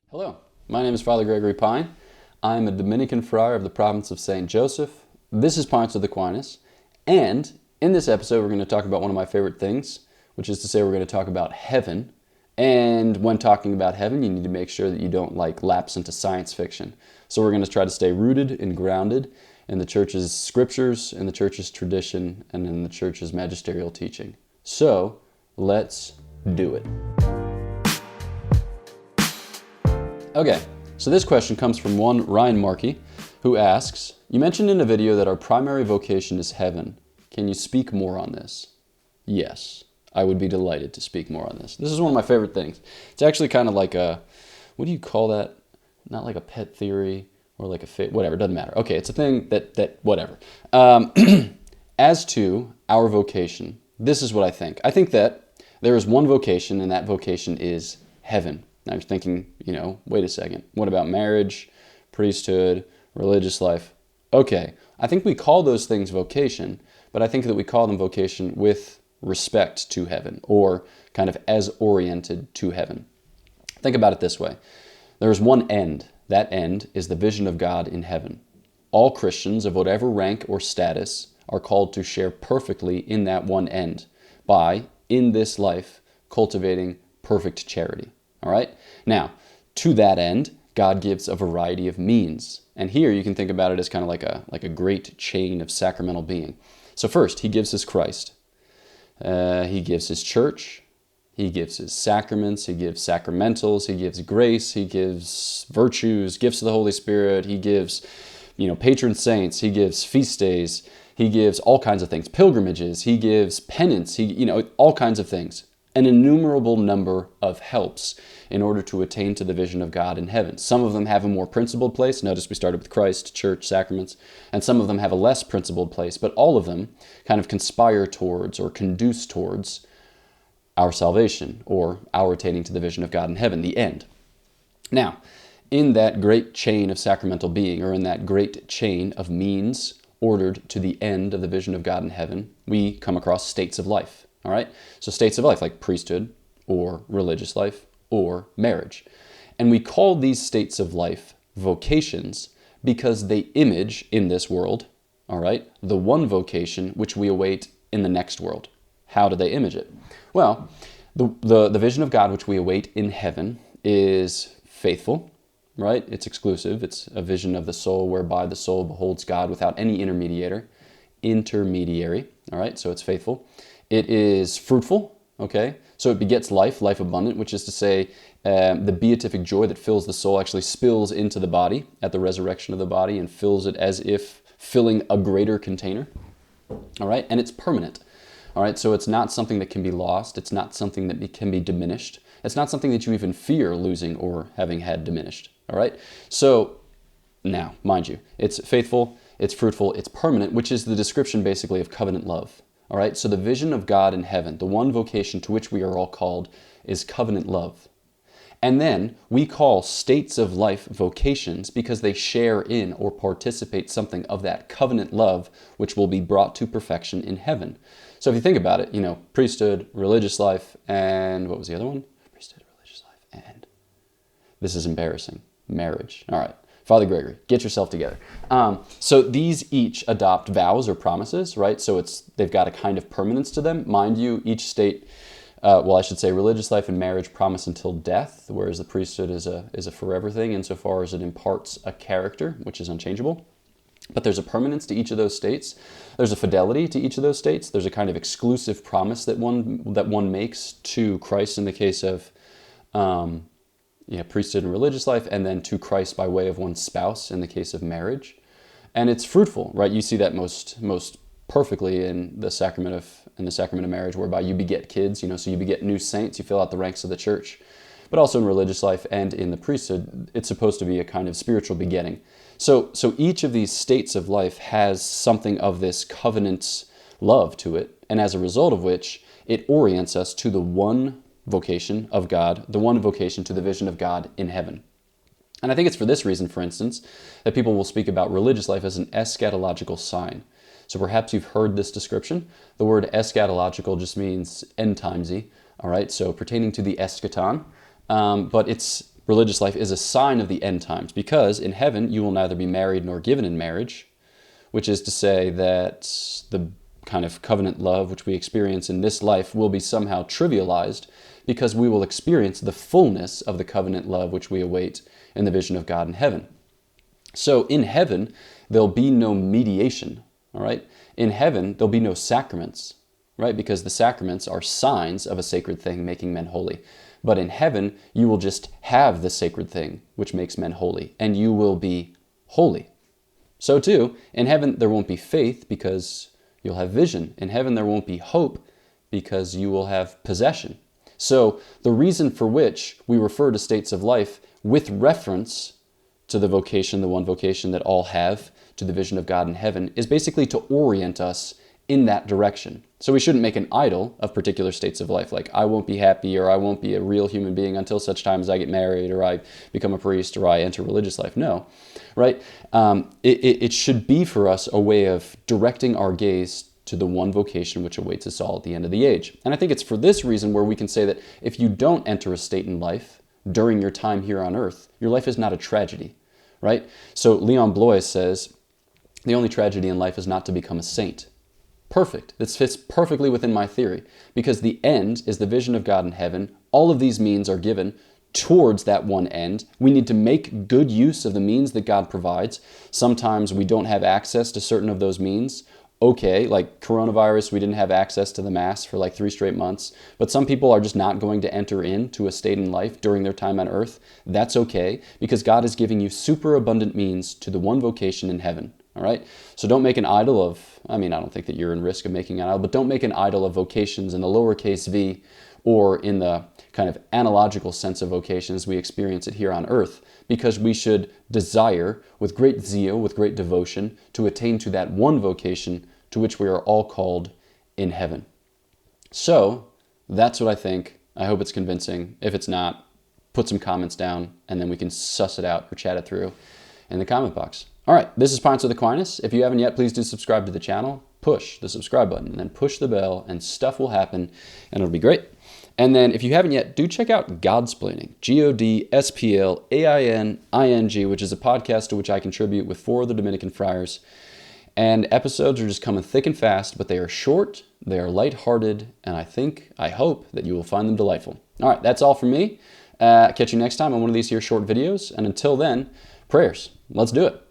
Hello, my name is Father Gregory Pine. I'm a Dominican friar of the province of St. Joseph. This is Ponce of Aquinas, and in this episode we're going to talk about one of my favorite things, which is to say we're going to talk about heaven. And when talking about heaven, you need to make sure that you don't lapse into science fiction. So we're going to try to stay rooted and grounded in the church's scriptures, in the church's tradition, and in the church's magisterial teaching. So let's do it. Okay, so this question comes from one Ryan Markey, who asks, you mentioned in a video that our primary vocation is heaven. Can you speak more on this? Yes, I would be delighted to speak more on this. This is one of my favorite things. It's actually kind of like a, what do you call that? Not like a pet theory or like a whatever, it doesn't matter. Okay, it's a thing that whatever. As to our vocation, this is what I think. I think that there is one vocation, and that vocation is heaven. Now you're thinking, wait a second. What about marriage, priesthood, religious life? Okay, I think we call those things vocation, but I think that we call them vocation with respect to heaven, or kind of as oriented to heaven. Think about it this way. There is one end. That end is the vision of God in heaven. All Christians of whatever rank or status are called to share perfectly in that one end by, in this life, cultivating perfect charity. All right. Now, to that end, God gives a variety of means. And here you can think about it as kind of like a great chain of sacramental being. So first, he gives his Christ. He gives his church. He gives his sacraments. He gives sacramentals. He gives grace. He gives virtues, gifts of the Holy Spirit. He gives, patron saints. He gives feast days. He gives all kinds of things, pilgrimages. He gives penance. All kinds of things. An innumerable number of helps in order to attain to the vision of God in heaven. Some of them have a more principled place. Notice we started with Christ, church, sacraments, and some of them have a less principled place, but all of them kind of conspire towards or conduce towards our salvation or our attaining to the vision of God in heaven, the end. Now, in that great chain of sacramental being, or in that great chain of means ordered to the end of the vision of God in heaven, we come across states of life. All right, so states of life like priesthood or religious life or marriage. And we call these states of life vocations because they image in this world, all right, the one vocation which we await in the next world. How do they image it? Well, the vision of God which we await in heaven is faithful, right? It's exclusive. It's a vision of the soul whereby the soul beholds God without any intermediary, all right, so it's faithful. It is fruitful, okay? So it begets life abundant, which is to say the beatific joy that fills the soul actually spills into the body at the resurrection of the body and fills it as if filling a greater container, all right? And it's permanent, all right? So it's not something that can be lost. It's not something that can be diminished. It's not something that you even fear losing or having had diminished, all right? So now, mind you, it's faithful, it's fruitful, it's permanent, which is the description basically of covenant love. All right, so the vision of God in heaven, the one vocation to which we are all called, is covenant love. And then we call states of life vocations because they share in or participate something of that covenant love which will be brought to perfection in heaven. So if you think about it, priesthood, religious life, and what was the other one? Priesthood, religious life, and this is embarrassing, marriage. All right. Father Gregory, get yourself together. So these each adopt vows or promises, right? So they've got a kind of permanence to them. Mind you, each state, religious life and marriage promise until death, whereas the priesthood is a forever thing insofar as it imparts a character, which is unchangeable. But there's a permanence to each of those states. There's a fidelity to each of those states. There's a kind of exclusive promise that one makes to Christ in the case of priesthood and religious life, and then to Christ by way of one's spouse in the case of marriage. And it's fruitful, right? You see that most perfectly in the sacrament of marriage, whereby you beget kids, so you beget new saints, you fill out the ranks of the church. But also in religious life and in the priesthood, it's supposed to be a kind of spiritual begetting. So each of these states of life has something of this covenant love to it, and as a result of which, it orients us to the one vocation of God, the one vocation to the vision of God in heaven. And I think it's for this reason, for instance, that people will speak about religious life as an eschatological sign. So perhaps you've heard this description. The word eschatological just means end timesy, all right? So pertaining to the eschaton, but it's religious life is a sign of the end times, because in heaven you will neither be married nor given in marriage, which is to say that the kind of covenant love which we experience in this life will be somehow trivialized, because we will experience the fullness of the covenant love which we await in the vision of God in heaven. So in heaven, there'll be no mediation, all right? In heaven, there'll be no sacraments, right? Because the sacraments are signs of a sacred thing making men holy. But in heaven, you will just have the sacred thing which makes men holy, and you will be holy. So too, in heaven, there won't be faith because you'll have vision. In heaven, there won't be hope because you will have possession. So the reason for which we refer to states of life with reference to the vocation, the one vocation that all have, to the vision of God in heaven, is basically to orient us in that direction. So we shouldn't make an idol of particular states of life, like I won't be happy or I won't be a real human being until such time as I get married or I become a priest or I enter religious life. No, right? It should be for us a way of directing our gaze to the one vocation which awaits us all at the end of the age. And I think it's for this reason where we can say that if you don't enter a state in life during your time here on earth, your life is not a tragedy, right? So Leon Blois says, the only tragedy in life is not to become a saint. Perfect. This fits perfectly within my theory, because the end is the vision of God in heaven. All of these means are given towards that one end. We need to make good use of the means that God provides. Sometimes we don't have access to certain of those means. Okay, like coronavirus, we didn't have access to the Mass for like 3 straight months, but some people are just not going to enter into a state in life during their time on earth. That's okay, because God is giving you super abundant means to the one vocation in heaven. All right? So don't make an idol of, I don't think that you're in risk of making an idol, but don't make an idol of vocations in the lowercase v or in the kind of analogical sense of vocation as we experience it here on earth, because we should desire with great zeal, with great devotion, to attain to that one vocation to which we are all called in heaven. So that's what I think. I hope it's convincing. If it's not, put some comments down and then we can suss it out or chat it through in the comment box. All right, this is Ponce with Aquinas. If you haven't yet, please do subscribe to the channel. Push the subscribe button and then push the bell and stuff will happen and it'll be great. And then if you haven't yet, do check out Godsplaining, Godsplaining, which is a podcast to which I contribute with 4 of the Dominican friars. And episodes are just coming thick and fast, but they are short, they are lighthearted, and I hope that you will find them delightful. All right, that's all from me. Catch you next time on one of these here short videos. And until then, prayers. Let's do it.